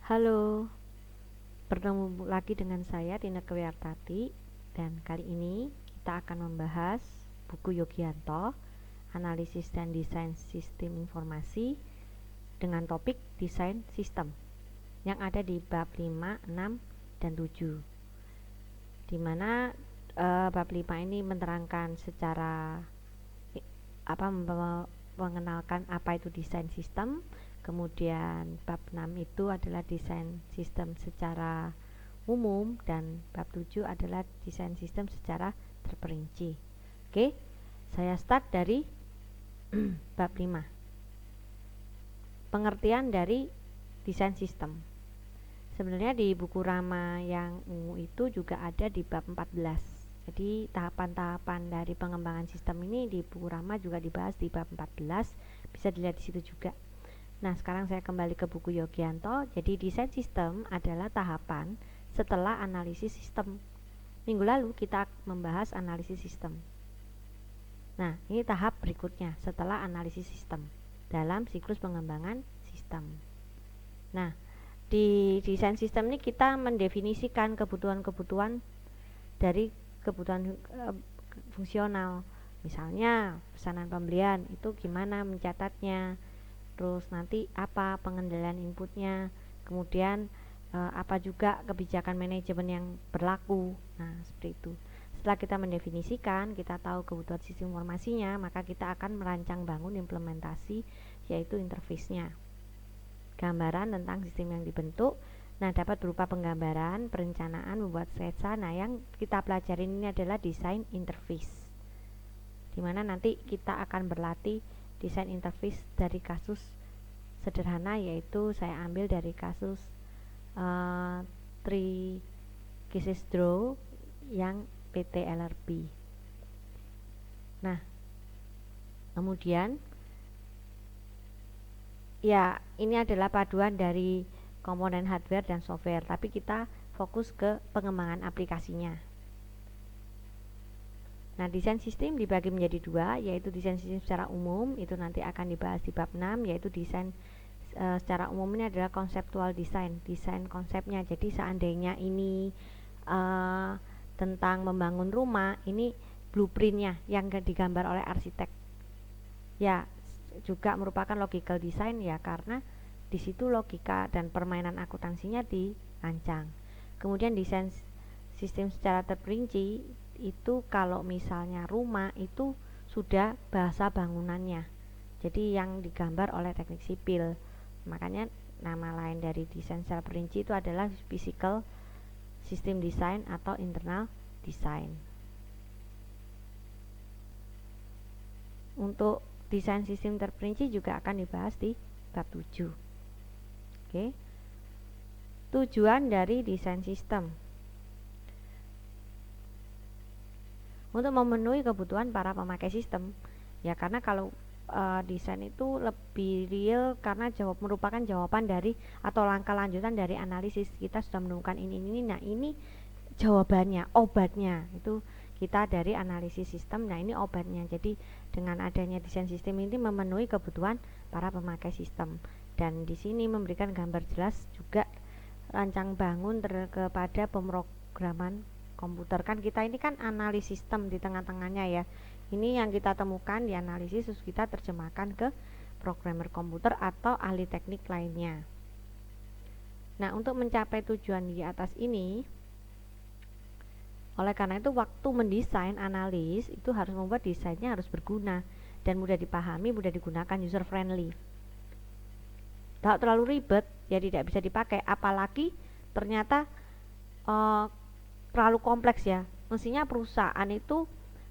Halo, bertemu lagi dengan saya Tina Kewiartati, dan kali ini kita akan membahas buku Yogianto, Analisis dan Desain Sistem Informasi dengan topik Desain Sistem yang ada di bab 5, 6, dan 7, di mana bab 5 ini menerangkan secara mengenalkan apa itu desain sistem. Kemudian bab 6 itu adalah desain sistem secara umum, dan bab 7 adalah desain sistem secara terperinci. Oke, saya start dari bab 5. Pengertian dari desain sistem. Sebenarnya di buku Rama yang ungu itu juga ada di bab 14. Jadi tahapan-tahapan dari pengembangan sistem ini di buku Rama juga dibahas di bab 14, bisa dilihat di situ juga. Nah, sekarang saya kembali ke buku Yogianto. Jadi desain sistem adalah tahapan setelah analisis sistem. Minggu lalu kita membahas analisis sistem. Nah, ini tahap berikutnya setelah analisis sistem dalam siklus pengembangan sistem. Nah, di desain sistem ini kita mendefinisikan kebutuhan-kebutuhan dari kebutuhan fungsional. Misalnya pesanan pembelian itu gimana mencatatnya, terus nanti apa pengendalian inputnya, kemudian apa juga kebijakan manajemen yang berlaku. Nah, seperti itu. Setelah kita mendefinisikan, kita tahu kebutuhan sistem informasinya, maka kita akan merancang bangun implementasi, yaitu interface-nya. Gambaran tentang sistem yang dibentuk. Nah, dapat berupa penggambaran, perencanaan, membuat sketsa. Nah, yang kita pelajari ini adalah desain interface, dimana nanti kita akan berlatih desain interface dari kasus sederhana, yaitu saya ambil dari kasus 3 cases draw yang PT LRB. Nah, kemudian ya, ini adalah paduan dari komponen hardware dan software, tapi kita fokus ke pengembangan aplikasinya. Nah, desain sistem dibagi menjadi dua, yaitu desain sistem secara umum, itu nanti akan dibahas di bab 6, yaitu desain secara umum ini adalah konseptual desain, desain konsepnya. Jadi seandainya ini tentang membangun rumah, ini blueprintnya yang digambar oleh arsitek. Ya, juga merupakan logical design ya, karena di situ logika dan permainan akuntansinya dirancang. Kemudian desain sistem secara terperinci itu kalau misalnya rumah itu sudah bahasa bangunannya, jadi yang digambar oleh teknik sipil. Makanya nama lain dari desain secara perinci itu adalah physical system design atau internal design. Untuk desain sistem terperinci juga akan dibahas di bab 7. Oke. Tujuan dari desain sistem untuk memenuhi kebutuhan para pemakai sistem. Ya, karena kalau desain itu lebih real karena merupakan jawaban dari atau langkah lanjutan dari analisis. Kita sudah menemukan ini. Nah, ini jawabannya, obatnya itu kita dari analisis sistem. Nah, ini obatnya. Jadi dengan adanya desain sistem ini memenuhi kebutuhan para pemakai sistem, dan di sini memberikan gambar jelas juga rancang bangun kepada pemrograman komputer. Kan kita ini kan analisis sistem di tengah-tengahnya ya. Ini yang kita temukan di analisis, terus kita terjemahkan ke programmer komputer atau ahli teknik lainnya. Nah, untuk mencapai tujuan di atas ini, oleh karena itu waktu mendesain analis itu harus membuat desainnya harus berguna dan mudah dipahami, mudah digunakan, user friendly. Kalau terlalu ribet ya tidak bisa dipakai, apalagi ternyata terlalu kompleks ya. Mestinya perusahaan itu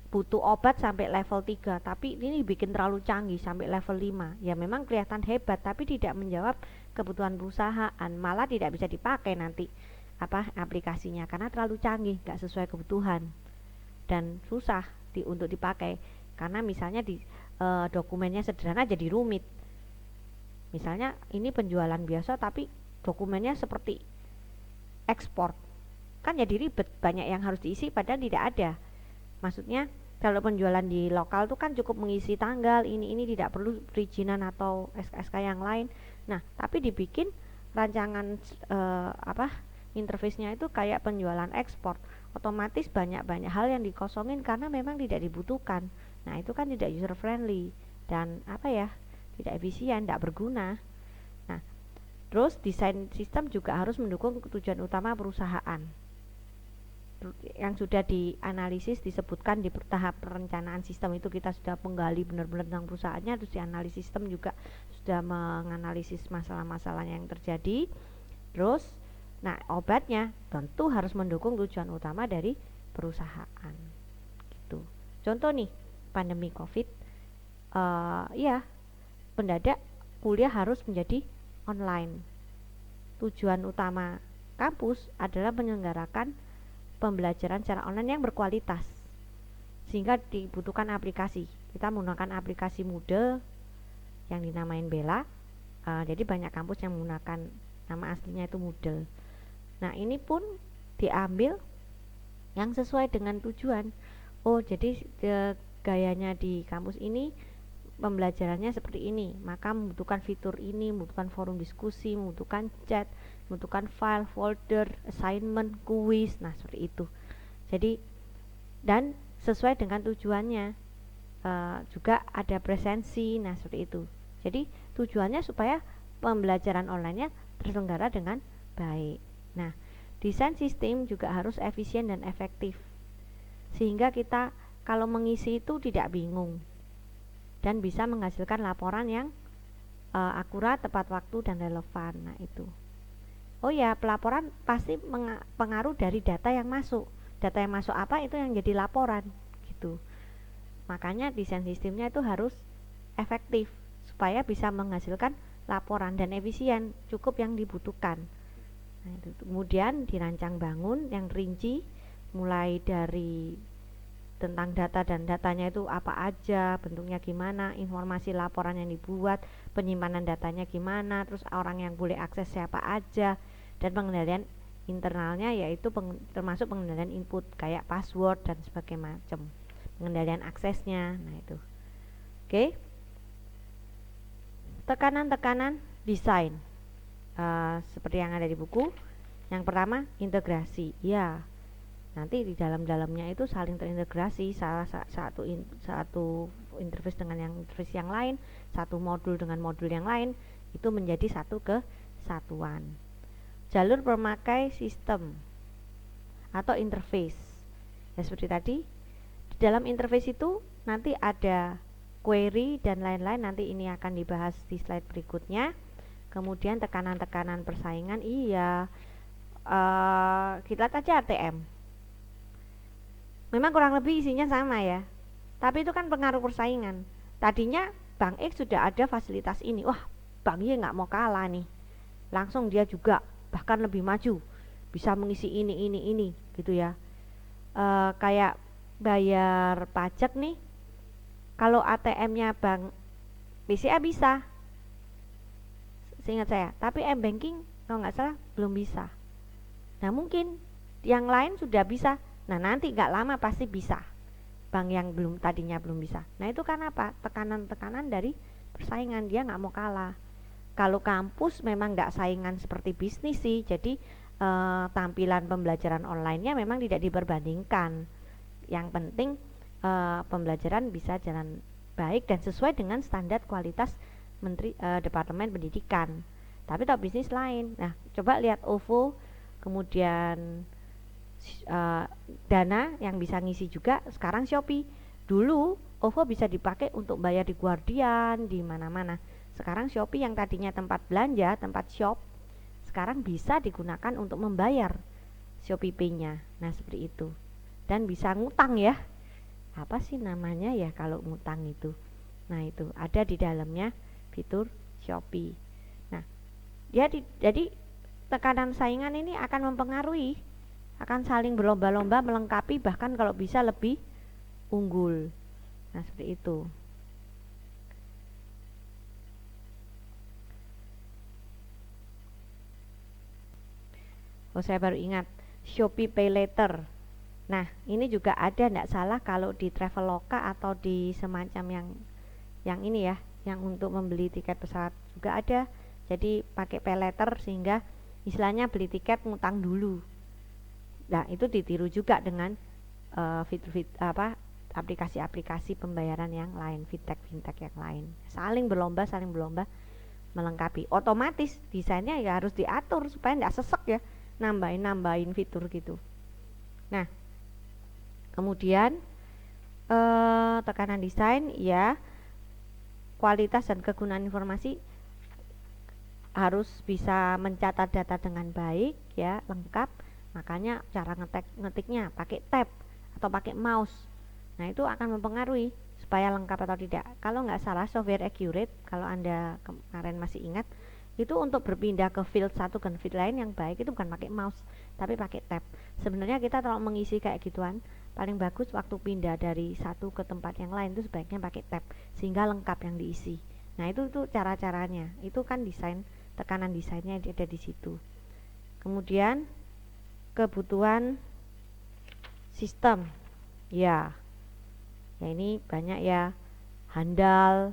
butuh obat sampai level 3, tapi ini bikin terlalu canggih sampai level 5. Ya memang kelihatan hebat, tapi tidak menjawab kebutuhan perusahaan, malah tidak bisa dipakai nanti aplikasinya karena terlalu canggih, gak sesuai kebutuhan dan susah untuk dipakai. Karena misalnya di dokumennya sederhana jadi rumit. Misalnya ini penjualan biasa tapi dokumennya seperti ekspor, kan jadi ribet, banyak yang harus diisi padahal tidak ada. Maksudnya kalau penjualan di lokal tuh kan cukup mengisi tanggal ini tidak perlu perizinan atau SK yang lain. Nah, tapi dibikin rancangan interface-nya itu kayak penjualan ekspor, otomatis banyak hal yang dikosongin karena memang tidak dibutuhkan. Nah, itu kan tidak user friendly dan tidak efisien, tidak berguna. Nah, terus desain sistem juga harus mendukung tujuan utama perusahaan yang sudah dianalisis, disebutkan di tahap perencanaan sistem. Itu kita sudah menggali benar-benar tentang perusahaannya, terus dianalisis sistem juga sudah menganalisis masalah-masalah yang terjadi. Terus obatnya tentu harus mendukung tujuan utama dari perusahaan gitu. Contoh nih, pandemi COVID, mendadak kuliah harus menjadi online. Tujuan utama kampus adalah menyelenggarakan pembelajaran secara online yang berkualitas, sehingga dibutuhkan aplikasi. Kita menggunakan aplikasi Moodle yang dinamain Bella. Jadi banyak kampus yang menggunakan nama aslinya itu Moodle. Nah, ini pun diambil yang sesuai dengan tujuan. Jadi gayanya di kampus ini pembelajarannya seperti ini, maka membutuhkan fitur ini, membutuhkan forum diskusi, membutuhkan chat, membutuhkan file, folder, assignment, kuis. Nah, seperti itu. Jadi, dan sesuai dengan tujuannya. Juga ada presensi. Nah, seperti itu. Jadi, tujuannya supaya pembelajaran online-nya terselenggara dengan baik. Nah, desain sistem juga harus efisien dan efektif, sehingga kita kalau mengisi itu tidak bingung dan bisa menghasilkan laporan yang akurat, tepat waktu, dan relevan. Nah, itu. Pelaporan pasti pengaruh dari data yang masuk. Data yang masuk apa, itu yang jadi laporan gitu. Makanya desain sistemnya itu harus efektif supaya bisa menghasilkan laporan dan efisien, cukup yang dibutuhkan. Nah, itu. Kemudian dirancang bangun yang rinci, mulai dari tentang data dan datanya itu apa aja, bentuknya gimana, informasi laporan yang dibuat, penyimpanan datanya gimana, terus orang yang boleh akses siapa aja, dan pengendalian internalnya yaitu termasuk pengendalian input kayak password dan sebagainya macam, pengendalian aksesnya. Nah, itu. Oke. Tekanan-tekanan desain seperti yang ada di buku. Yang pertama, integrasi. Nanti di dalamnya itu saling terintegrasi, satu interface dengan interface yang lain, satu modul dengan modul yang lain, itu menjadi satu kesatuan. Jalur pemakai sistem atau interface. Seperti tadi, di dalam interface itu nanti ada query dan lain-lain, nanti ini akan dibahas di slide berikutnya. Kemudian tekanan-tekanan persaingan, kita lihat aja ATM. Memang kurang lebih isinya sama ya, tapi itu kan pengaruh persaingan. Tadinya Bank X sudah ada fasilitas ini, Bank Y nggak mau kalah nih, langsung dia juga bahkan lebih maju, bisa mengisi ini gitu ya. Kayak bayar pajak nih, kalau ATM-nya Bank BCA bisa, seingat saya, tapi M-Banking kalau nggak salah belum bisa. Nah, mungkin yang lain sudah bisa. Nah, nanti nggak lama pasti bisa. Bank yang tadinya belum bisa. Nah, itu kan apa? Tekanan-tekanan dari persaingan, dia nggak mau kalah. Kalau kampus memang nggak saingan seperti bisnis sih, jadi tampilan pembelajaran online-nya memang tidak diperbandingkan. Yang penting pembelajaran bisa jalan baik dan sesuai dengan standar kualitas Departemen Pendidikan. Tapi kalau bisnis lain. Nah, coba lihat OVO, kemudian Dana yang bisa ngisi juga sekarang Shopee. Dulu OVO bisa dipakai untuk bayar di Guardian, di mana-mana. Sekarang Shopee yang tadinya tempat belanja, tempat shop, sekarang bisa digunakan untuk membayar Shopee Pay-nya. Nah, seperti itu. Dan bisa ngutang ya. Apa sih namanya ya kalau ngutang itu? Nah, itu ada di dalamnya fitur Shopee. Nah, jadi tekanan saingan ini akan mempengaruhi, akan saling berlomba-lomba melengkapi, bahkan kalau bisa lebih unggul. Nah, seperti itu. Saya baru ingat Shopee Pay Later. Nah, ini juga ada, tidak salah kalau di Traveloka atau di semacam yang ini ya, yang untuk membeli tiket pesawat juga ada Jadi pakai pay letter sehingga istilahnya beli tiket ngutang dulu. Nah, itu ditiru juga dengan aplikasi-aplikasi pembayaran yang lain, fintech yang lain. Saling berlomba melengkapi. Otomatis desainnya ya harus diatur supaya nggak sesek ya, nambahin fitur gitu. Nah, kemudian tekanan desain ya, kualitas dan kegunaan informasi harus bisa mencatat data dengan baik ya, lengkap. Makanya cara ngetiknya pakai tab atau pakai mouse. Nah, itu akan mempengaruhi supaya lengkap atau tidak. Kalau nggak salah software Accurate, kalau Anda kemarin masih ingat, itu untuk berpindah ke field satu ke field lain yang baik itu bukan pakai mouse, tapi pakai tab. Sebenarnya kita kalau mengisi kayak gituan, paling bagus waktu pindah dari satu ke tempat yang lain itu sebaiknya pakai tab sehingga lengkap yang diisi. Nah, itu cara-caranya. Itu kan desain, tekanan desainnya ada di situ. Kemudian kebutuhan sistem. Ya ini banyak ya, handal,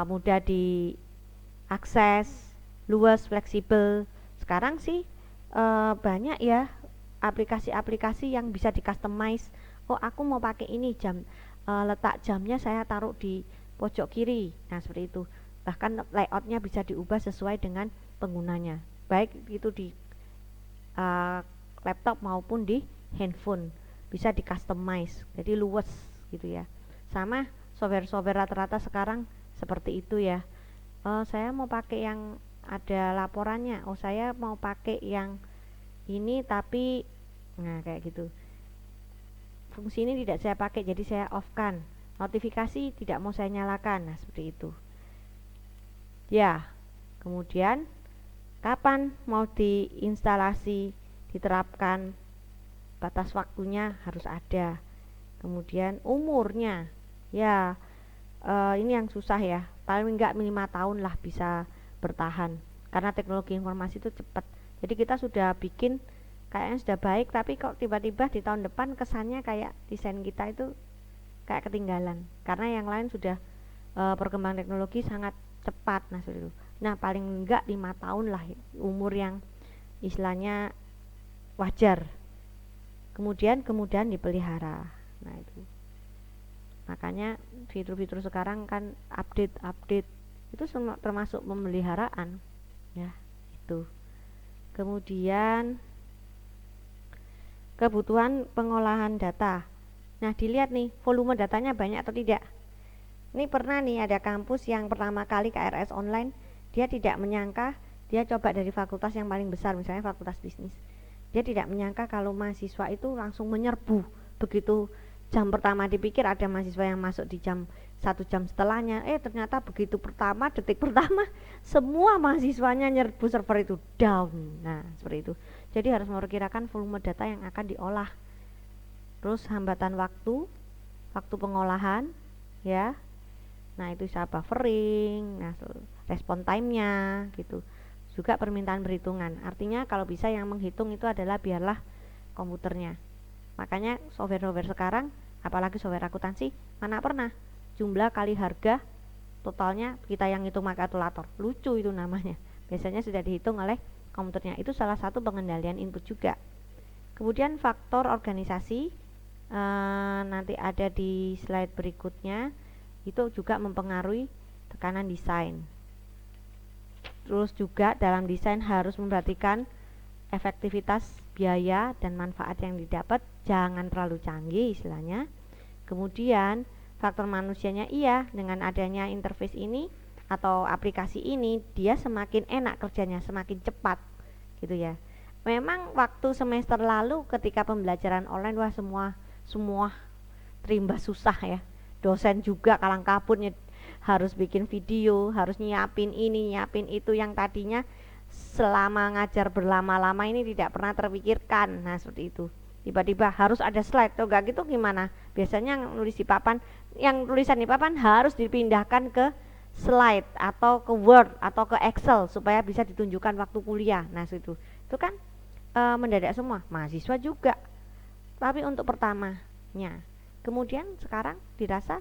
mudah diakses, luas, fleksibel. Sekarang sih banyak ya aplikasi-aplikasi yang bisa di customize. Oh, aku mau pakai ini jam, letak jamnya saya taruh di pojok kiri. Nah, seperti itu. Bahkan layoutnya bisa diubah sesuai dengan penggunanya, baik itu di laptop maupun di handphone, bisa di customize jadi luas gitu ya. Sama software rata-rata sekarang seperti itu ya. Saya mau pakai yang ada laporannya, saya mau pakai yang ini tapi nah kayak gitu, fungsi ini tidak saya pakai jadi saya off kan, notifikasi tidak mau saya nyalakan. Nah, seperti itu ya. Kemudian kapan mau diinstalasi, diterapkan, batas waktunya harus ada. Kemudian umurnya ya, ini yang susah ya, paling enggak 5 tahun lah bisa bertahan karena teknologi informasi itu cepat. Jadi kita sudah bikin kayaknya sudah baik, tapi kok tiba-tiba di tahun depan kesannya kayak desain kita itu kayak ketinggalan karena yang lain sudah perkembangan teknologi sangat cepat. Nah, seperti itu. Nah, paling enggak 5 tahun lah umur yang istilahnya wajar. Kemudian dipelihara. Nah, itu. Makanya fitur-fitur sekarang kan update itu semua termasuk pemeliharaan ya, itu. Kemudian kebutuhan pengolahan data. Nah, dilihat nih volume datanya banyak atau tidak. Ini pernah nih ada kampus yang pertama kali KRS online, dia tidak menyangka, dia coba dari fakultas yang paling besar, misalnya fakultas bisnis. Dia tidak menyangka kalau mahasiswa itu langsung menyerbu. Begitu jam pertama dipikir ada mahasiswa yang masuk di jam 1 jam setelahnya, ternyata begitu detik pertama semua mahasiswanya nyerbu, server itu down. Nah, seperti itu. Jadi harus memperkirakan volume data yang akan diolah. Terus hambatan waktu pengolahan ya. Nah, itu bisa buffering, nah respon time-nya gitu. Juga permintaan perhitungan. Artinya kalau bisa yang menghitung itu adalah biarlah komputernya. Makanya software sekarang, apalagi software akuntansi, mana pernah jumlah kali harga totalnya kita yang hitung pakai kalkulator. Lucu itu namanya. Biasanya sudah dihitung oleh komputernya. Itu salah satu pengendalian input juga. Kemudian faktor organisasi, nanti ada di slide berikutnya. Itu juga mempengaruhi tekanan desain. Terus juga dalam desain harus memperhatikan efektivitas biaya dan manfaat yang didapat, jangan terlalu canggih istilahnya. Kemudian faktor manusianya, iya, dengan adanya interface ini atau aplikasi ini dia semakin enak kerjanya, semakin cepat gitu ya. Memang waktu semester lalu ketika pembelajaran online, wah semua terimbas susah ya. Dosen juga kalang kabut, harus bikin video, harus nyiapin ini, nyiapin itu yang tadinya selama ngajar berlama-lama ini tidak pernah terpikirkan. Nah, seperti itu. Tiba-tiba harus ada slide, tuh gak gitu gimana? Biasanya nulis di papan, yang tulisan di papan harus dipindahkan ke slide atau ke Word atau ke Excel supaya bisa ditunjukkan waktu kuliah. Nah, itu kan mendadak semua, mahasiswa juga. Tapi untuk pertamanya. Kemudian sekarang dirasa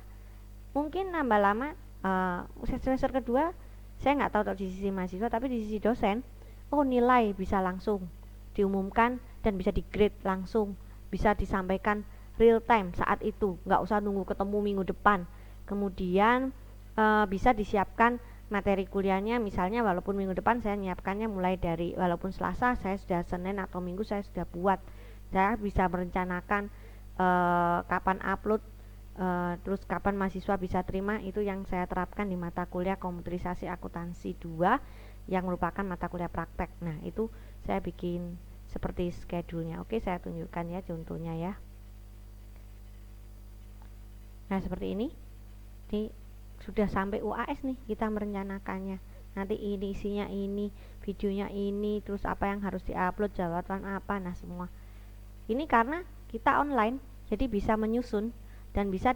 mungkin nambah lama, semester kedua saya nggak tahu di sisi mahasiswa, tapi di sisi dosen, nilai bisa langsung diumumkan dan bisa di-grade langsung, bisa disampaikan real time saat itu, nggak usah nunggu ketemu minggu depan. Kemudian bisa disiapkan materi kuliahnya, misalnya walaupun minggu depan saya menyiapkannya mulai dari, walaupun Selasa saya sudah Senin atau Minggu saya sudah buat, saya bisa merencanakan kapan upload, terus kapan mahasiswa bisa terima. Itu yang saya terapkan di mata kuliah Komputerisasi Akuntansi 2 yang merupakan mata kuliah praktek. Nah itu saya bikin seperti schedule-nya. Oke, saya tunjukkan ya contohnya ya. Nah seperti ini sudah sampai UAS nih kita merencanakannya. Nanti ini isinya ini, videonya ini, terus apa yang harus diupload, jabatan apa, nah semua ini karena kita online, jadi bisa menyusun dan bisa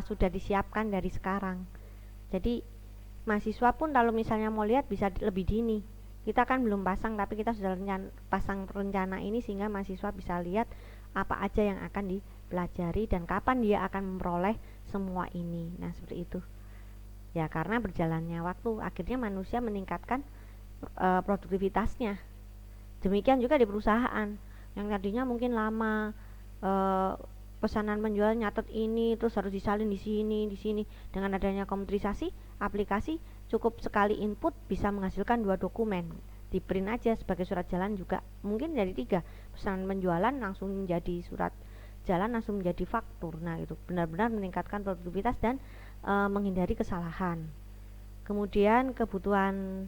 sudah disiapkan dari sekarang. Jadi mahasiswa pun kalau misalnya mau lihat bisa lebih dini. Kita kan belum pasang, tapi kita sudah pasang rencana ini sehingga mahasiswa bisa lihat apa aja yang akan dipelajari dan kapan dia akan memperoleh semua ini. Nah seperti itu ya, karena berjalannya waktu akhirnya manusia meningkatkan produktivitasnya. Demikian juga di perusahaan yang tadinya mungkin lama, pesanan penjual nyatet ini terus harus disalin di sini. Dengan adanya komputerisasi aplikasi, cukup sekali input bisa menghasilkan 2 dokumen, di print aja sebagai surat jalan, juga mungkin jadi 3, pesanan penjualan langsung menjadi surat jalan, langsung menjadi faktur. Nah itu benar-benar meningkatkan produktivitas dan menghindari kesalahan. Kemudian kebutuhan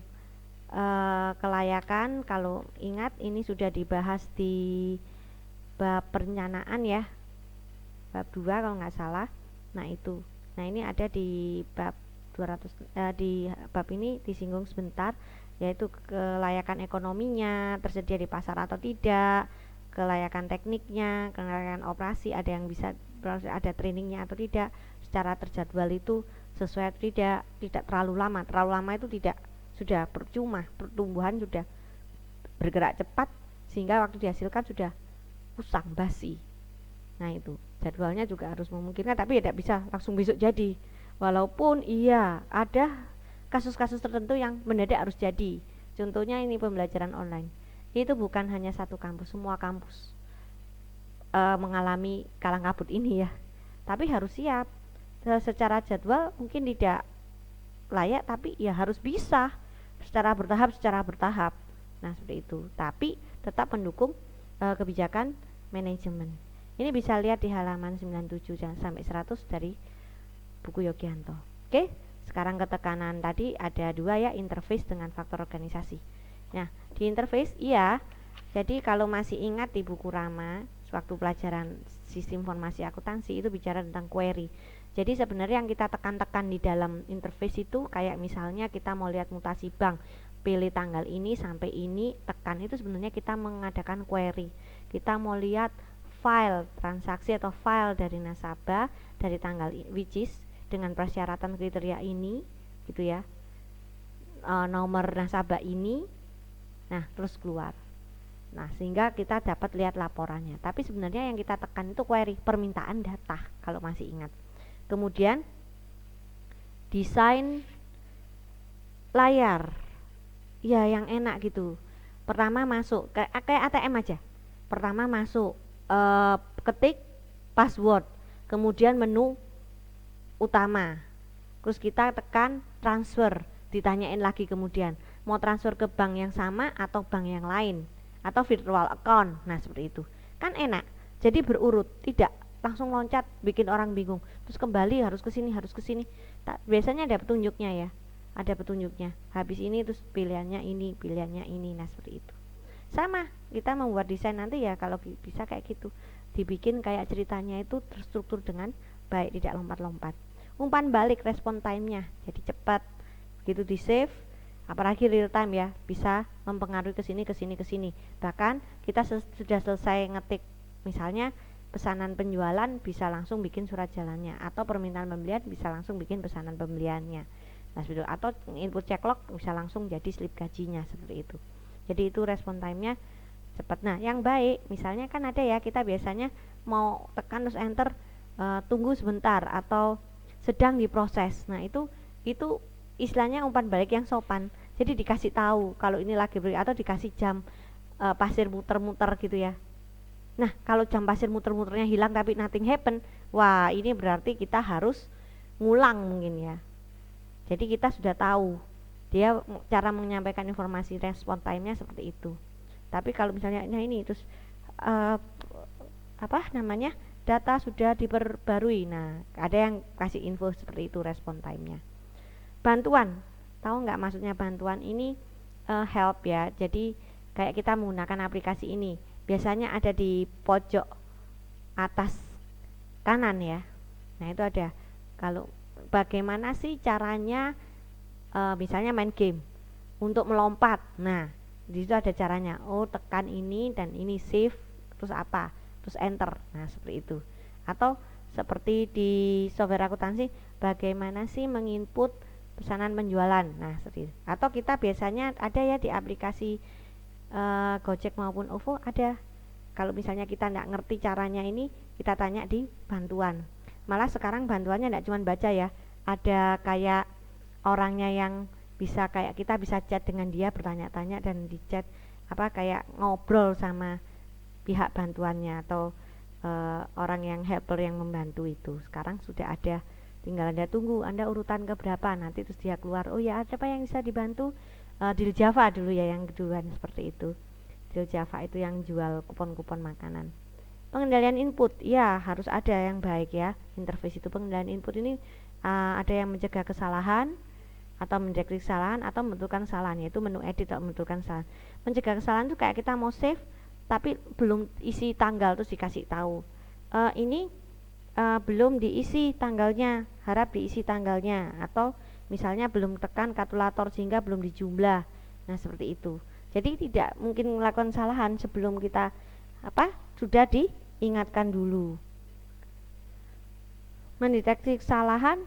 kelayakan, kalau ingat ini sudah dibahas di bab perencanaan ya, bab 2 kalau nggak salah. Nah itu, nah ini ada di bab 200, di bab ini disinggung sebentar, yaitu kelayakan ekonominya, tersedia di pasar atau tidak, kelayakan tekniknya, kelayakan operasi, ada yang bisa ada trainingnya atau tidak, secara terjadwal itu sesuai atau tidak terlalu lama itu tidak, sudah percuma, pertumbuhan sudah bergerak cepat sehingga waktu dihasilkan sudah usang basi. Nah itu jadwalnya juga harus memungkinkan, tapi tidak bisa langsung besok jadi, walaupun iya ada kasus-kasus tertentu yang mendadak harus jadi. Contohnya ini pembelajaran online, itu bukan hanya satu kampus, semua kampus mengalami kalang kabut ini ya, tapi harus siap. Secara jadwal mungkin tidak layak, tapi ya harus bisa secara bertahap. Nah seperti itu, tapi tetap mendukung kebijakan manajemen. Ini bisa lihat di halaman 97 sampai 100 dari buku Yogianto. Oke, sekarang ketekanan tadi ada 2 ya, interface dengan faktor organisasi. Nah di interface iya, jadi kalau masih ingat di buku Rama waktu pelajaran sistem informasi akuntansi itu bicara tentang query. Jadi sebenarnya yang kita tekan-tekan di dalam interface itu kayak misalnya kita mau lihat mutasi bank, pilih tanggal ini sampai ini, tekan, itu sebenarnya kita mengadakan query. Kita mau lihat file transaksi atau file dari nasabah dari tanggal which is dengan persyaratan kriteria ini gitu ya, nomor nasabah ini, nah terus keluar. Nah sehingga kita dapat lihat laporannya, tapi sebenarnya yang kita tekan itu query, permintaan data kalau masih ingat. Kemudian desain layar ya yang enak gitu. Pertama masuk kayak ATM aja, pertama masuk ketik password, kemudian menu utama, terus kita tekan transfer, ditanyain lagi kemudian mau transfer ke bank yang sama atau bank yang lain atau virtual account. Nah seperti itu kan enak, jadi berurut, tidak langsung loncat bikin orang bingung, terus kembali harus ke sini biasanya ada petunjuknya ya, ada petunjuknya, habis ini terus pilihannya ini. Nah seperti itu. Sama kita membuat desain nanti ya, kalau bisa kayak gitu, dibikin kayak ceritanya itu terstruktur dengan baik, tidak lompat-lompat. Umpan balik respon time-nya jadi cepat gitu, di save, apalagi real time ya, bisa mempengaruhi ke sini. Bahkan kita sudah selesai ngetik misalnya pesanan penjualan, bisa langsung bikin surat jalannya, atau permintaan pembelian bisa langsung bikin pesanan pembeliannya. Nah atau input checklog bisa langsung jadi slip gajinya, seperti itu. Jadi itu respon time-nya cepat. Nah yang baik misalnya kan ada ya, kita biasanya mau tekan terus enter, tunggu sebentar atau sedang diproses. Nah itu istilahnya umpan balik yang sopan. Jadi dikasih tahu kalau ini lagi break atau dikasih jam pasir muter-muter gitu ya. Nah, kalau jam pasir muter-muternya hilang tapi nothing happen, wah ini berarti kita harus ngulang mungkin ya. Jadi kita sudah tahu dia cara menyampaikan informasi, respon time-nya seperti itu. Tapi kalau misalnya nah ini terus apa namanya, data sudah diperbarui, nah ada yang kasih info seperti itu respon time-nya. Bantuan, tahu nggak maksudnya bantuan ini? Help ya. Jadi kayak kita menggunakan aplikasi ini, biasanya ada di pojok atas kanan ya. Nah itu ada, kalau bagaimana sih caranya misalnya main game untuk melompat, nah di situ ada caranya. Oh tekan ini dan ini save, terus apa, terus enter, nah seperti itu. Atau seperti di software akuntansi, bagaimana sih menginput pesanan penjualan, nah seperti itu. Atau kita biasanya ada ya di aplikasi Gojek maupun OVO ada. Kalau misalnya kita nggak ngerti caranya ini, kita tanya di bantuan. Malah sekarang bantuannya nggak cuma baca ya, ada kayak orangnya yang bisa, kayak kita bisa chat dengan dia, bertanya-tanya dan di chat apa kayak ngobrol sama pihak bantuannya atau orang yang helper yang membantu itu. Sekarang sudah ada, tinggal Anda tunggu Anda urutan keberapa, nanti terus dia keluar, oh ya ada apa yang bisa dibantu. Deal Java dulu ya yang keduluan seperti itu. Deal Java itu yang jual kupon-kupon makanan. Pengendalian input, ya harus ada yang baik ya. Interface itu pengendalian input ini ada yang mencegah kesalahan atau mendeteksi kesalahan atau membenturkan kesalahan, yaitu menu edit atau membenturkan kesalahan. Mencegah kesalahan itu kayak kita mau save tapi belum isi tanggal terus dikasih tahu ini belum diisi tanggalnya, harap diisi tanggalnya, atau misalnya belum tekan kalkulator sehingga belum dijumlah. Nah seperti itu. Jadi tidak mungkin melakukan kesalahan sebelum kita sudah diingatkan dulu. Mendeteksi kesalahan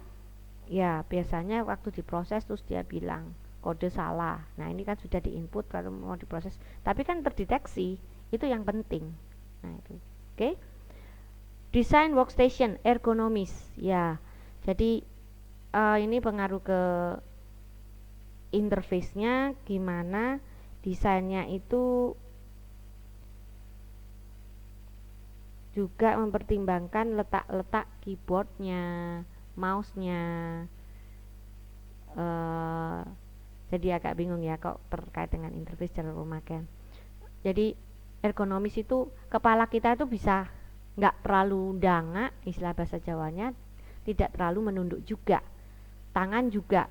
ya biasanya waktu diproses terus dia bilang kode salah. Nah ini kan sudah diinput kalau mau diproses, tapi kan terdeteksi, itu yang penting. Nah itu oke. Desain workstation ergonomis ya. Jadi ini pengaruh ke interface-nya, gimana desainnya itu juga mempertimbangkan letak-letak keyboardnya, mouse-nya. Jadi agak bingung ya kok terkait dengan interface cara pemakaian. Jadi ergonomis itu kepala kita itu bisa nggak terlalu dangak, istilah bahasa Jawanya, tidak terlalu menunduk juga, tangan juga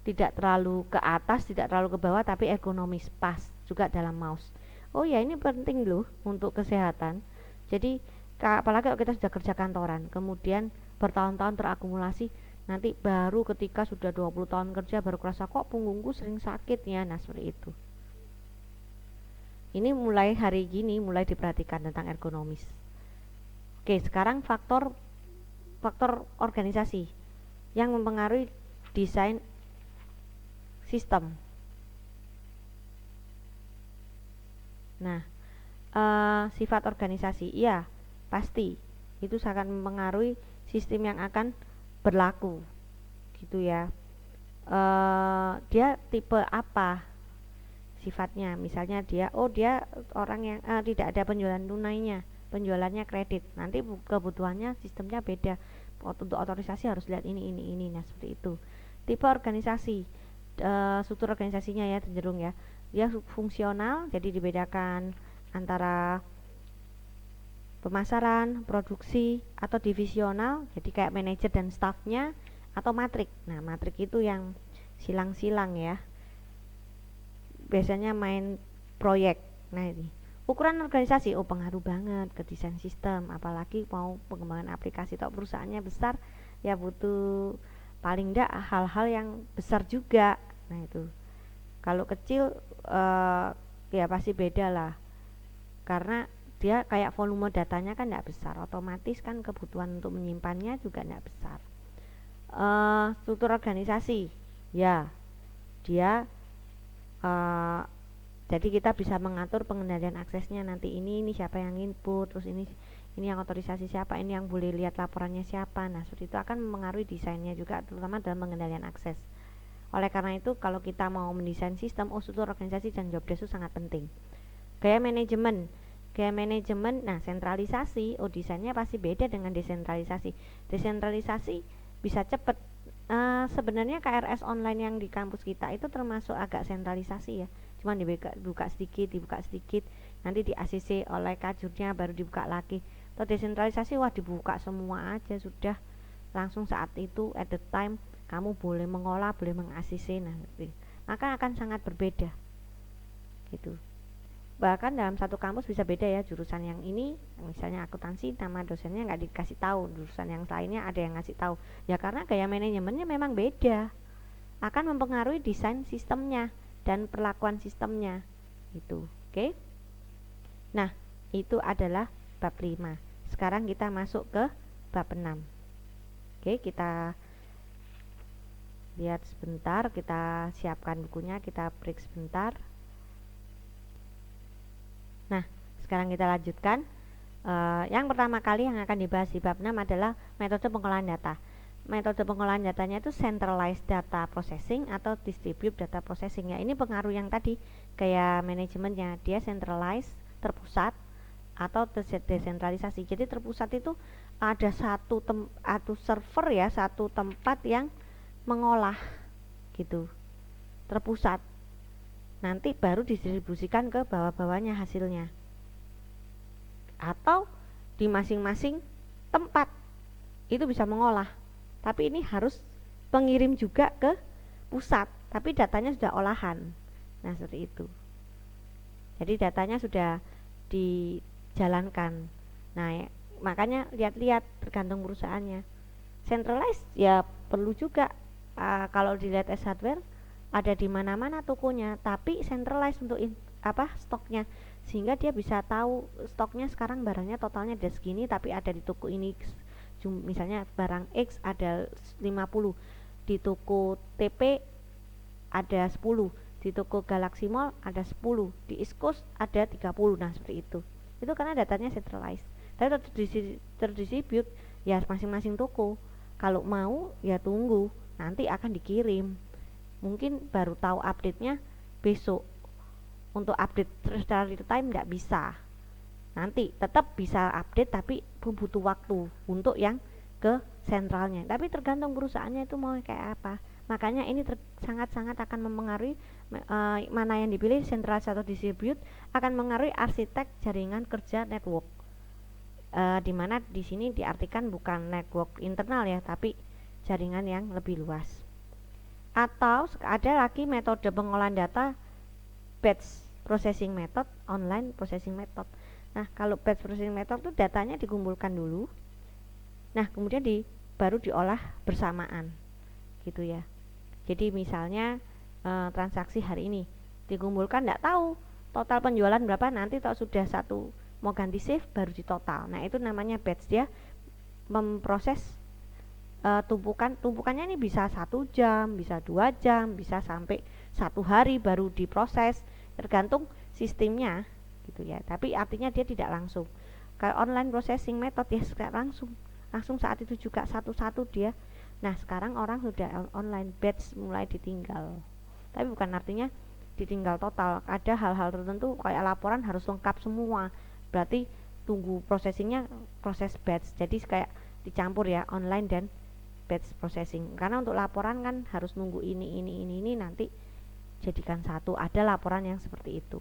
tidak terlalu ke atas, tidak terlalu ke bawah, tapi ergonomis pas juga dalam mouse. Oh ya ini penting loh untuk kesehatan. Jadi apalagi kalau kita sudah kerja kantoran, kemudian bertahun-tahun terakumulasi, nanti baru ketika sudah 20 tahun kerja baru kerasa kok punggungku sering sakit ya. Nah seperti itu. Ini mulai hari gini mulai diperhatikan tentang ergonomis. Oke, sekarang faktor organisasi yang mempengaruhi desain sistem. Nah, sifat organisasi, iya pasti itu akan mempengaruhi sistem yang akan berlaku, gitu ya. Dia tipe apa sifatnya? Misalnya dia orang yang tidak ada penjualan tunainya, penjualannya kredit, nanti kebutuhannya sistemnya beda. Untuk otorisasi harus lihat ini. Nah seperti itu. Tipe organisasi, struktur organisasinya ya cenderung ya, dia fungsional, jadi dibedakan antara pemasaran, produksi, atau divisional, jadi kayak manajer dan staffnya, atau matrik. Nah matrik itu yang silang-silang ya, biasanya main proyek. Nah ini ukuran organisasi, pengaruh banget ke desain sistem, apalagi mau pengembangan aplikasi. Atau perusahaannya besar ya butuh paling enggak hal-hal yang besar juga. Nah itu kalau kecil ya pasti beda lah, karena dia kayak volume datanya kan enggak besar, otomatis kan kebutuhan untuk menyimpannya juga enggak besar. Struktur organisasi ya dia jadi kita bisa mengatur pengendalian aksesnya, nanti ini siapa yang input, terus ini yang otorisasi siapa, ini yang boleh lihat laporannya siapa. Nah seperti itu akan mempengaruhi desainnya juga, terutama dalam pengendalian akses. Oleh karena itu kalau kita mau mendesain sistem, struktur organisasi dan job desk itu sangat penting. Gaya manajemen, nah sentralisasi, desainnya pasti beda dengan desentralisasi. Desentralisasi bisa cepet. Sebenarnya KRS online yang di kampus kita itu termasuk agak sentralisasi ya, cuman dibuka sedikit, nanti di ACC oleh kajurnya baru dibuka lagi. Atau desentralisasi, wah dibuka semua aja sudah, langsung saat itu at the time kamu boleh mengolah, boleh meng-ACC, nah maka akan sangat berbeda gitu. Bahkan dalam satu kampus bisa beda ya, jurusan yang ini misalnya akuntansi, nama dosennya nggak dikasih tahu, jurusan yang lainnya ada yang ngasih tahu ya, karena gaya manajemennya memang beda, akan mempengaruhi desain sistemnya dan perlakuan sistemnya gitu. Oke. Nah itu adalah bab 5. Sekarang kita masuk ke bab 6. Oke, kita lihat sebentar, kita siapkan bukunya, kita break sebentar. Nah, sekarang kita lanjutkan. Yang pertama kali yang akan dibahas di bab 6 adalah metode pengolahan data. Metode pengolahan datanya itu centralized data processing atau distribute data processing ya. Ini pengaruh yang tadi, kayak manajemennya, dia centralized, terpusat, atau desentralisasi. Jadi terpusat itu ada satu server ya, satu tempat yang mengolah gitu, terpusat. Nanti baru didistribusikan ke bawah-bawahnya hasilnya, atau di masing-masing tempat itu bisa mengolah, tapi ini harus pengirim juga ke pusat, tapi datanya sudah olahan. Nah seperti itu, jadi datanya sudah dijalankan. Nah makanya lihat-lihat tergantung perusahaannya. Centralized ya perlu juga, kalau dilihat as hardware ada di mana-mana tokonya, tapi centralized untuk stoknya, sehingga dia bisa tahu stoknya sekarang barangnya totalnya ada segini, tapi ada di toko ini misalnya barang X ada 50, di toko TP ada 10, di toko Galaxy Mall ada 10, di East Coast ada 30. Nah seperti itu karena datanya centralized. Tapi terdistribute ya masing-masing toko, kalau mau ya tunggu nanti akan dikirim, mungkin baru tahu update-nya besok. Untuk update secara real time nggak bisa, nanti tetap bisa update tapi butuh waktu untuk yang ke sentralnya, tapi tergantung perusahaannya itu mau kayak apa. Makanya ini sangat-sangat akan mempengaruhi mana yang dipilih, sentral atau distribute, akan mengaruhi arsitek jaringan kerja network, dimana di sini diartikan bukan network internal ya, tapi jaringan yang lebih luas. Atau ada lagi metode pengolahan data batch processing method, online processing method. Nah kalau batch processing method itu datanya dikumpulkan dulu, nah kemudian baru diolah bersamaan gitu ya. Jadi misalnya transaksi hari ini dikumpulkan, nggak tahu total penjualan berapa, nanti kalau sudah satu mau ganti shift baru ditotal. Nah itu namanya batch, dia memproses tumpukannya ini bisa 1 jam, bisa 2 jam, bisa sampai 1 hari baru diproses, tergantung sistemnya gitu ya. Tapi artinya dia tidak langsung. Kalau online processing method ya langsung saat itu juga satu-satu dia. Nah sekarang orang sudah online batch mulai ditinggal, tapi bukan artinya ditinggal total. Ada hal-hal tertentu kayak laporan harus lengkap semua, berarti tunggu prosesingnya proses batch. Jadi kayak dicampur ya, online dan batch processing, karena untuk laporan kan harus nunggu ini nanti jadikan satu, ada laporan yang seperti itu.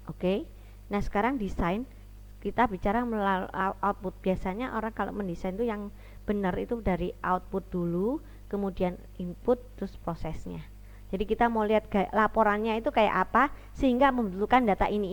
Oke. Nah sekarang desain, kita bicara melalui output. Biasanya orang kalau mendesain itu yang benar itu dari output dulu, kemudian input, terus prosesnya. Jadi kita mau lihat laporannya itu kayak apa sehingga membutuhkan data ini.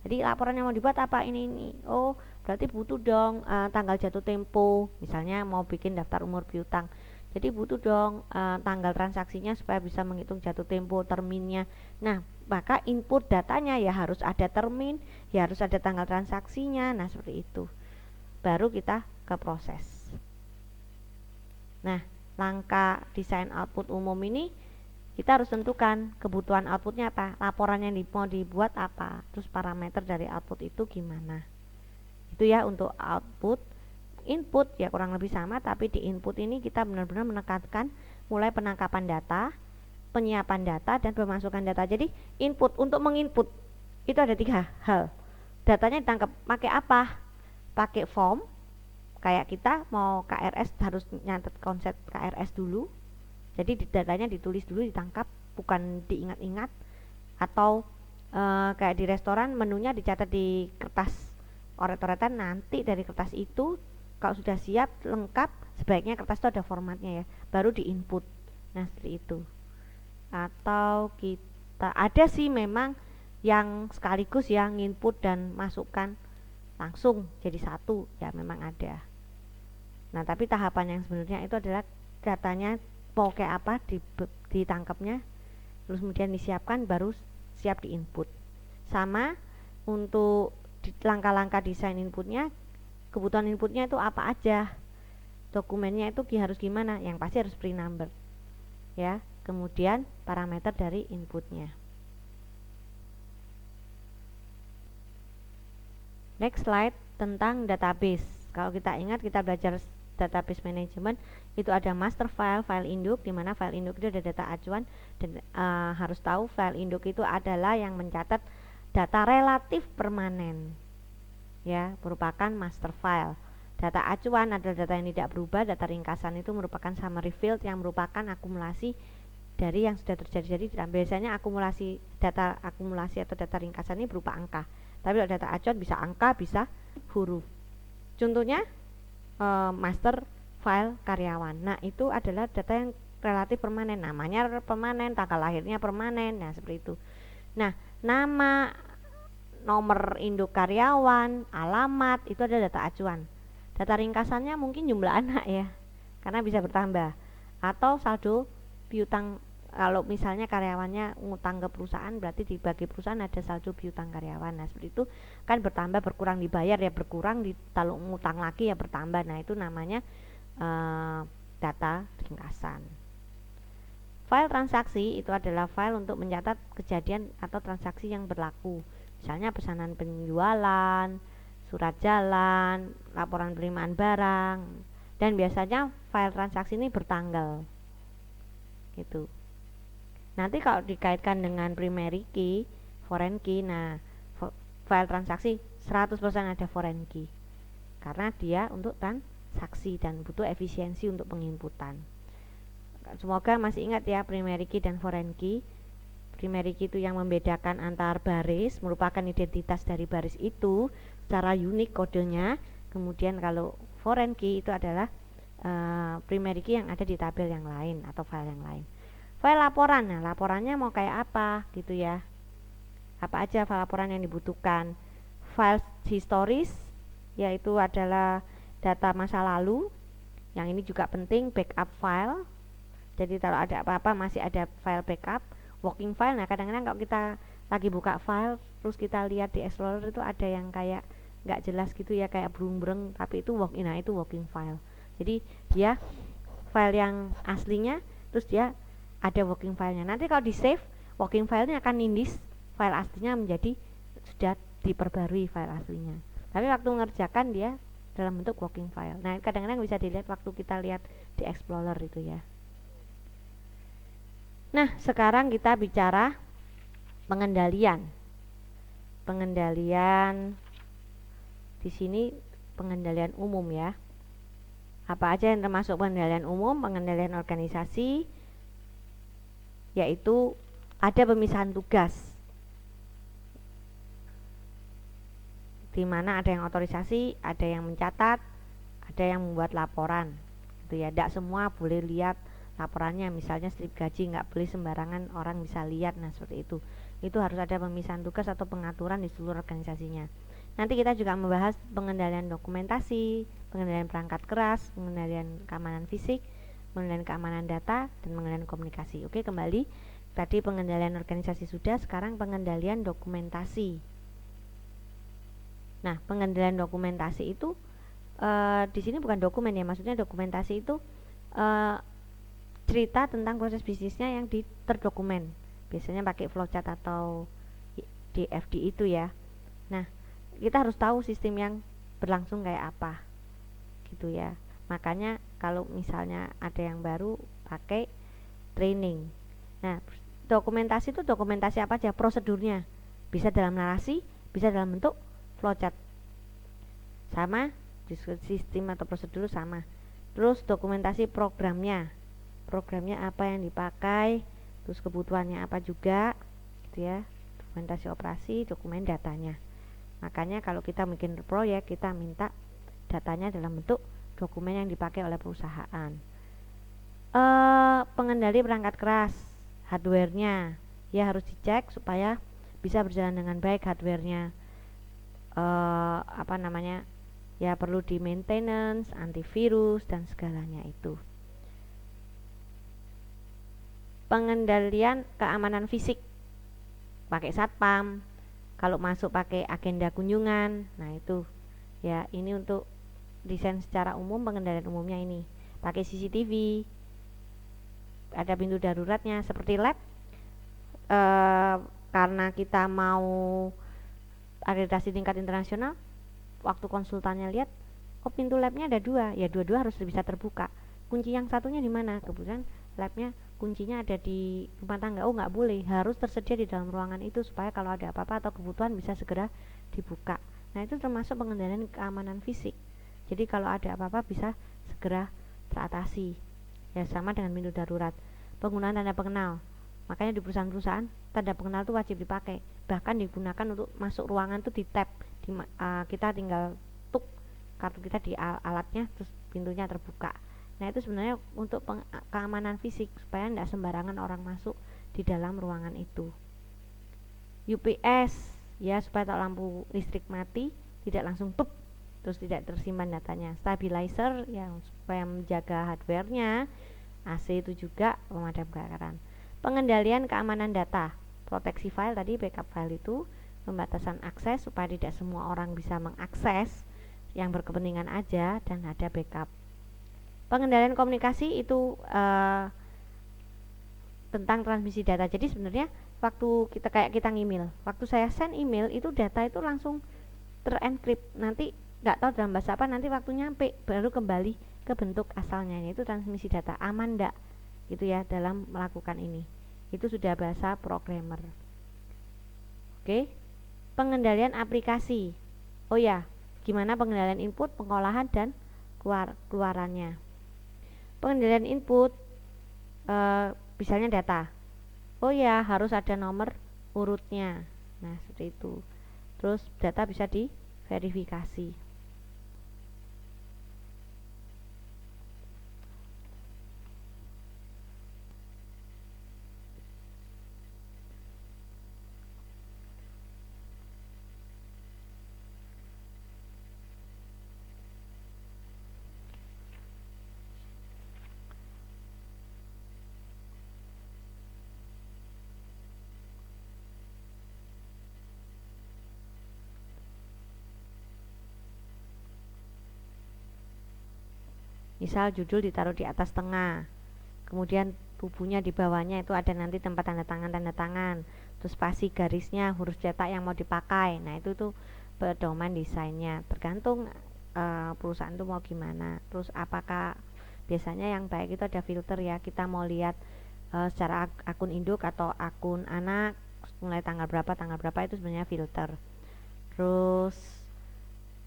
Jadi laporannya mau dibuat apa, ini. Oh berarti butuh dong tanggal jatuh tempo, misalnya mau bikin daftar umur piutang, jadi butuh dong tanggal transaksinya supaya bisa menghitung jatuh tempo, terminnya. Nah maka input datanya ya harus ada termin, ya harus ada tanggal transaksinya. Nah seperti itu baru kita ke proses. Nah langkah desain output umum ini kita harus tentukan kebutuhan outputnya apa, laporan yang mau dibuat apa, terus parameter dari output itu gimana. Itu ya untuk output. Input ya kurang lebih sama, tapi di input ini kita benar-benar menekankan mulai penangkapan data, penyiapan data, dan pemasukan data. Jadi input, untuk menginput itu ada 3 hal. Datanya ditangkap pakai apa? Pakai form, kayak kita mau KRS harus nyatet konsep KRS dulu. Jadi datanya ditulis dulu, ditangkap, bukan diingat-ingat. Atau kayak di restoran menunya dicatat di kertas oret-oretan, nanti dari kertas itu kalau sudah siap lengkap, sebaiknya kertas itu ada formatnya ya, baru diinput. Nah seperti itu. Atau kita ada sih memang yang sekaligus yang input dan masukkan langsung jadi satu, ya memang ada. Nah tapi tahapan yang sebenarnya itu adalah datanya mau kayak apa ditangkapnya, terus kemudian disiapkan, baru siap di input. Sama untuk langkah-langkah desain inputnya, kebutuhan inputnya itu apa aja, dokumennya itu harus gimana, yang pasti harus pre-number ya. Kemudian parameter dari inputnya. Next slide tentang database. Kalau kita ingat, kita belajar database management itu ada master file, file induk, di mana file induk itu ada data acuan, dan harus tahu file induk itu adalah yang mencatat data relatif permanen ya, merupakan master file. Data acuan adalah data yang tidak berubah. Data ringkasan itu merupakan summary field yang merupakan akumulasi dari yang sudah terjadi. Dan biasanya data akumulasi atau data ringkasan ini berupa angka. Tapi kalau data acuan bisa angka, bisa huruf. Contohnya master file karyawan. Nah, itu adalah data yang relatif permanen. Namanya permanen, tanggal lahirnya permanen. Nah, seperti itu. Nah, nama, nomor induk karyawan, alamat, itu adalah data acuan. Data ringkasannya mungkin jumlah anak ya, karena bisa bertambah. Atau saldo piutang, kalau misalnya karyawannya ngutang ke perusahaan, berarti dibagi perusahaan ada saldo piutang karyawan. Nah seperti itu kan, bertambah berkurang dibayar ya berkurang, kalau ngutang lagi ya bertambah. Nah itu namanya data ringkasan. File transaksi itu adalah file untuk mencatat kejadian atau transaksi yang berlaku, misalnya pesanan penjualan, surat jalan, laporan penerimaan barang, dan biasanya file transaksi ini bertanggal gitu. Nanti kalau dikaitkan dengan primary key, foreign key, nah file transaksi 100% ada foreign key karena dia untuk transaksi dan butuh efisiensi untuk penginputan. Semoga masih ingat ya primary key dan foreign key. Primary key itu yang membedakan antar baris, merupakan identitas dari baris itu secara unik kodenya. Kemudian kalau foreign key itu adalah primary key yang ada di tabel yang lain atau file yang lain. File laporan, nah laporannya mau kayak apa gitu ya, apa aja file laporan yang dibutuhkan. File historis, yaitu adalah data masa lalu, yang ini juga penting. Backup file, jadi kalau ada apa-apa masih ada file backup. Working file, nah kadang-kadang kalau kita lagi buka file terus kita lihat di Explorer itu ada yang kayak nggak jelas gitu ya, kayak brung-brung, tapi itu itu working file. Jadi dia file yang aslinya, terus dia ada working filenya. Nanti kalau di save, working filenya akan nindis file aslinya menjadi sudah diperbarui file aslinya. Tapi waktu mengerjakan dia dalam bentuk working file. Nah kadang-kadang bisa dilihat waktu kita lihat di Explorer itu ya. Nah sekarang kita bicara pengendalian. Pengendalian di sini pengendalian umum ya. Apa aja yang termasuk pengendalian umum? Pengendalian organisasi, yaitu ada pemisahan tugas, di mana ada yang otorisasi, ada yang mencatat, ada yang membuat laporan gitu ya. Tidak semua boleh lihat laporannya, misalnya slip gaji nggak boleh sembarangan orang bisa lihat. Nah seperti itu harus ada pemisahan tugas atau pengaturan di seluruh organisasinya. Nanti kita juga membahas pengendalian dokumentasi, pengendalian perangkat keras, pengendalian keamanan fisik, pengendalian keamanan data, dan pengendalian komunikasi. Oke, kembali tadi pengendalian organisasi sudah, sekarang pengendalian dokumentasi. Nah pengendalian dokumentasi itu di sini bukan dokumen ya, maksudnya dokumentasi itu cerita tentang proses bisnisnya yang terdokumen, biasanya pakai flowchart atau DFD itu ya. Nah kita harus tahu sistem yang berlangsung kayak apa gitu ya. Makanya kalau misalnya ada yang baru, pakai training. Nah, dokumentasi itu dokumentasi apa aja? Prosedurnya bisa dalam narasi, bisa dalam bentuk flowchart, sama sistem atau prosedur sama. Terus dokumentasi programnya apa yang dipakai, terus kebutuhannya apa juga gitu ya. Dokumentasi operasi, dokumen datanya. Makanya kalau kita bikin proyek, kita minta datanya dalam bentuk dokumen yang dipakai oleh perusahaan. Pengendali perangkat keras, hardware-nya ya harus dicek supaya bisa berjalan dengan baik hardware-nya. Ya perlu di maintenance, antivirus dan segalanya itu. Pengendalian keamanan fisik, pakai satpam, kalau masuk pakai agenda kunjungan. Nah itu ya, ini untuk desain secara umum. Pengendalian umumnya ini pakai CCTV, ada pintu daruratnya seperti lab. Karena kita mau akreditasi tingkat internasional, waktu konsultannya lihat, oh pintu labnya ada 2, ya dua-dua harus bisa terbuka. Kunci yang satunya di mana? Kebetulan labnya kuncinya ada di rumah tangga. Oh nggak boleh, harus tersedia di dalam ruangan itu supaya kalau ada apa-apa atau kebutuhan bisa segera dibuka. Nah itu termasuk pengendalian keamanan fisik. Jadi kalau ada apa-apa bisa segera teratasi. Ya sama dengan pintu darurat. Penggunaan tanda pengenal, makanya di perusahaan-perusahaan tanda pengenal itu wajib dipakai, bahkan digunakan untuk masuk ruangan tuh di tab, kita tinggal tuk kartu kita di alatnya, terus pintunya terbuka. Nah itu sebenarnya untuk keamanan fisik supaya tidak sembarangan orang masuk di dalam ruangan itu. UPS ya, supaya tak lampu listrik mati tidak langsung pup terus tidak tersimpan datanya. Stabilizer yang supaya menjaga hardwarenya. AC itu juga pemadam kebakaran. Pengendalian keamanan data, proteksi file tadi, backup file itu, pembatasan akses supaya tidak semua orang bisa mengakses, yang berkepentingan aja, dan ada backup. Pengendalian komunikasi itu tentang transmisi data. Jadi sebenarnya waktu kita ngemail, waktu saya send email itu data itu langsung terencrypt. Nanti nggak tahu dalam bahasa apa, nanti waktu nyampe baru kembali ke bentuk asalnya, yaitu transmisi data. Aman nggak gitu ya dalam melakukan ini? Itu sudah bahasa programmer. Oke. Pengendalian aplikasi. Oh ya, gimana pengendalian input, pengolahan dan keluarannya. Pengendalian input, misalnya data. Oh ya, harus ada nomor urutnya. Nah seperti itu. Terus data bisa diverifikasi. Misal judul ditaruh di atas tengah, kemudian tubuhnya di bawahnya itu ada nanti tempat tanda tangan, terus spasi garisnya, huruf cetak yang mau dipakai. Nah itu tuh pedoman desainnya, tergantung perusahaan itu mau gimana. Terus apakah biasanya yang baik itu ada filter ya, kita mau lihat secara akun induk atau akun anak mulai tanggal berapa itu sebenarnya filter. Terus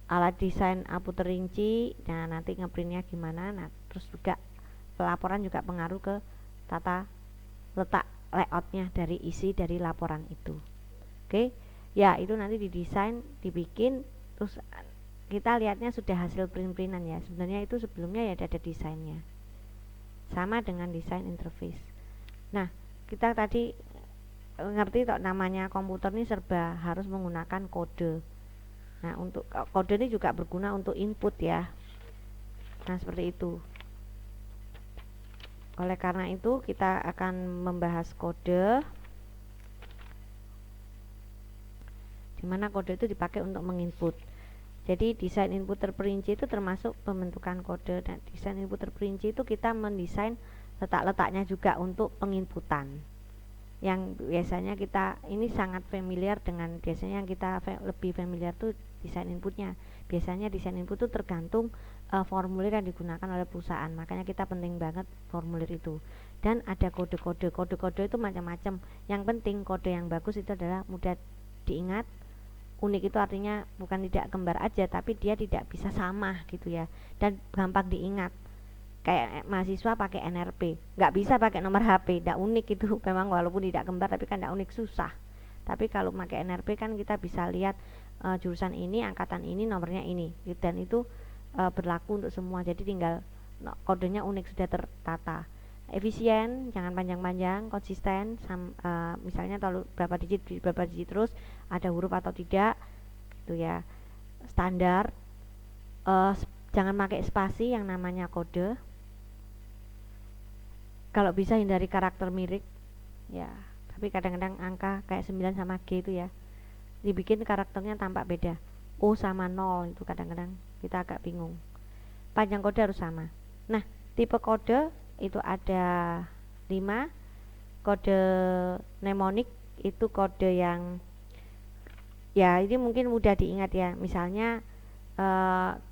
alat desain output terinci, nah nanti ngeprintnya gimana. Nah terus juga pelaporan juga pengaruh ke tata letak layoutnya dari isi dari laporan itu. Oke ya, itu nanti didesain, dibikin, terus kita lihatnya sudah hasil print-printan ya. Sebenarnya itu sebelumnya ya ada desainnya, sama dengan desain interface. Nah kita tadi ngerti kok namanya komputer ini serba harus menggunakan kode. Nah untuk kode ini juga berguna untuk input ya. Nah seperti itu. Oleh karena itu kita akan membahas kode, dimana kode itu dipakai untuk menginput. Jadi desain input terperinci itu termasuk pembentukan kode. Dan desain input terperinci itu kita mendesain letak-letaknya juga untuk penginputan. Yang biasanya kita ini sangat familiar dengan, biasanya yang kita lebih familiar tuh desain inputnya. Biasanya desain input itu tergantung formulir yang digunakan oleh perusahaan. Makanya kita penting banget formulir itu. Dan ada kode-kode. Kode-kode itu macam-macam. Yang penting kode yang bagus itu adalah mudah diingat. Unik itu artinya bukan tidak kembar aja, tapi dia tidak bisa sama gitu ya, dan gampang diingat. Kayak mahasiswa pakai NRP, nggak bisa pakai nomor HP, tidak unik itu. Memang walaupun tidak kembar tapi kan tidak unik, susah. Tapi kalau pakai NRP kan kita bisa lihat jurusan ini, angkatan ini, nomornya ini, dan itu berlaku untuk semua. Jadi tinggal kodenya unik, sudah tertata. Efisien, jangan panjang-panjang, konsisten, misalnya berapa digit terus, ada huruf atau tidak gitu ya. Standar, jangan pakai spasi yang namanya kode. Kalau bisa hindari karakter mirip ya, tapi kadang-kadang angka kayak 9 sama G itu ya dibikin karakternya tampak beda. O sama 0 itu kadang-kadang kita agak bingung. Panjang kode harus sama. Nah, tipe kode itu ada 5. Kode mnemonik itu kode yang ya ini mungkin mudah diingat ya. Misalnya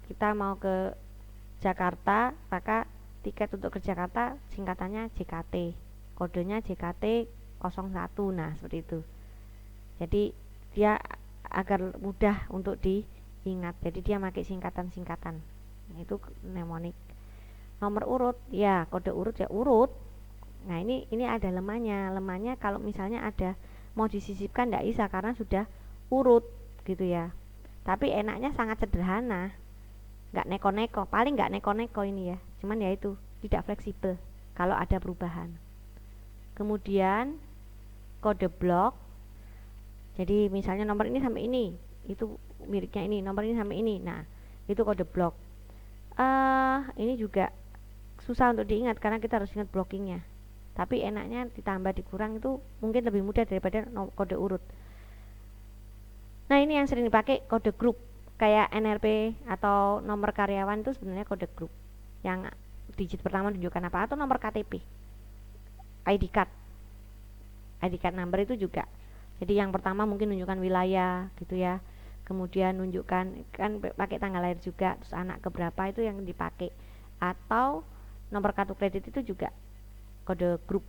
kita mau ke Jakarta, maka tiket untuk ke Jakarta singkatannya JKT, kodenya JKT 01. Nah seperti itu. Jadi dia agar mudah untuk diingat, jadi dia pakai singkatan-singkatan. Nah, itu mnemonik. Nomor urut ya, kode urut ya urut. Nah ini ada lemahnya kalau misalnya ada mau disisipkan tidak bisa karena sudah urut gitu ya. Tapi enaknya sangat sederhana, nggak neko-neko, paling nggak neko-neko ini ya, cuman ya itu tidak fleksibel kalau ada perubahan. Kemudian kode blok, jadi misalnya nomor ini sampai ini itu miliknya ini, nomor ini sampai ini, nah itu kode blok. Ini juga susah untuk diingat karena kita harus ingat blockingnya, tapi enaknya ditambah dikurang itu mungkin lebih mudah daripada kode urut. Nah ini yang sering dipakai kode grup, kayak NRP atau nomor karyawan itu sebenarnya kode grup yang digit pertama menunjukkan apa, atau nomor KTP, ID card number itu juga. Jadi yang pertama mungkin menunjukkan wilayah gitu ya, kemudian menunjukkan kan pakai tanggal lahir juga, terus anak keberapa itu yang dipakai, atau nomor kartu kredit itu juga kode grup.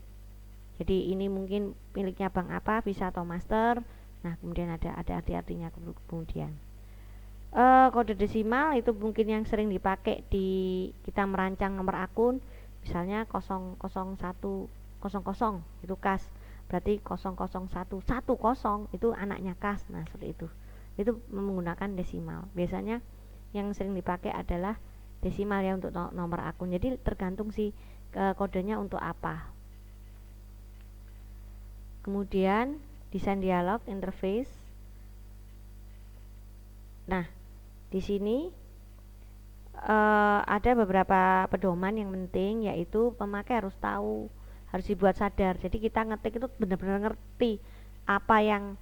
Jadi ini mungkin miliknya bank apa, Visa atau Master. Nah kemudian ada arti-artinya kemudian. Kode desimal itu mungkin yang sering dipakai di kita merancang nomor akun, misalnya 00100 itu kas, berarti 00110 itu anaknya kas. Nah seperti itu menggunakan desimal. Biasanya yang sering dipakai adalah desimal ya untuk nomor akun. Jadi tergantung sih kodenya untuk apa. Kemudian desain dialog interface. Nah di sini ada beberapa pedoman yang penting, yaitu pemakai harus tahu, harus dibuat sadar. Jadi kita ngetik itu benar-benar ngerti apa yang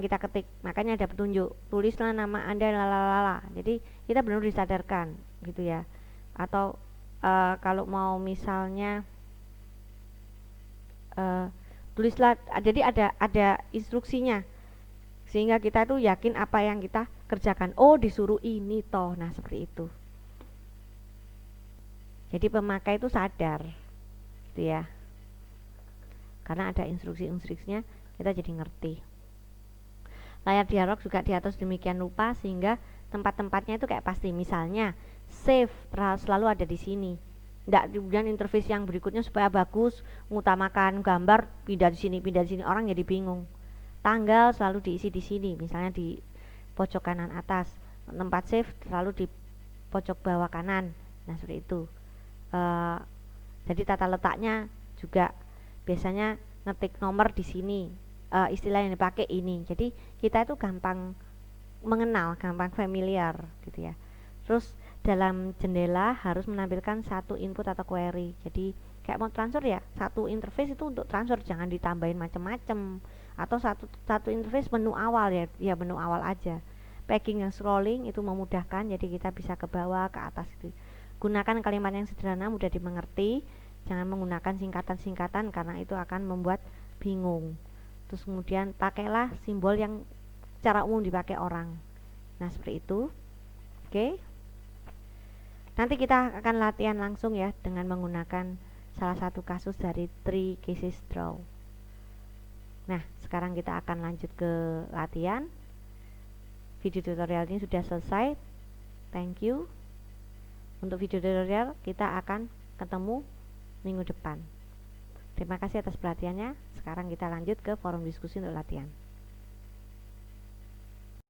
kita ketik. Makanya ada petunjuk, tulislah nama Anda lalala. Jadi kita benar disadarkan gitu ya. Atau kalau mau misalnya tulislah, jadi ada instruksinya sehingga kita tuh yakin apa yang kita kerjakan. Oh disuruh ini toh. Nah seperti itu. Jadi pemakai itu sadar gitu ya, karena ada instruksinya kita jadi ngerti. Layar dialog juga diatur demikian rupa sehingga tempat-tempatnya itu kayak pasti. Misalnya save selalu ada di sini. Tidak kemudian interface yang berikutnya supaya bagus mengutamakan gambar pindah di sini, orang jadi bingung. Tanggal selalu diisi di sini, misalnya di pojok kanan atas. Tempat save selalu di pojok bawah kanan. Nah seperti itu. Jadi tata letaknya juga biasanya ngetik nomor di sini, istilah yang dipakai ini. Jadi kita itu gampang mengenal, gampang familiar gitu ya. Terus dalam jendela harus menampilkan satu input atau query. Jadi kayak mau transfer ya, satu interface itu untuk transfer, jangan ditambahin macam-macam. Atau satu interface menu awal ya menu awal aja. Packing yang scrolling itu memudahkan, jadi kita bisa ke bawah, ke atas gitu. Gunakan kalimat yang sederhana, mudah dimengerti. Jangan menggunakan singkatan-singkatan karena itu akan membuat bingung. Terus kemudian pakailah simbol yang secara umum dipakai orang. Nah seperti itu. Oke. Nanti kita akan latihan langsung ya dengan menggunakan salah satu kasus dari 3 cases draw. Nah, sekarang kita akan lanjut ke latihan. Video tutorial ini sudah selesai. Thank you. Untuk video tutorial kita akan ketemu minggu depan. Terima kasih atas perhatiannya. Sekarang kita lanjut ke forum diskusi untuk latihan.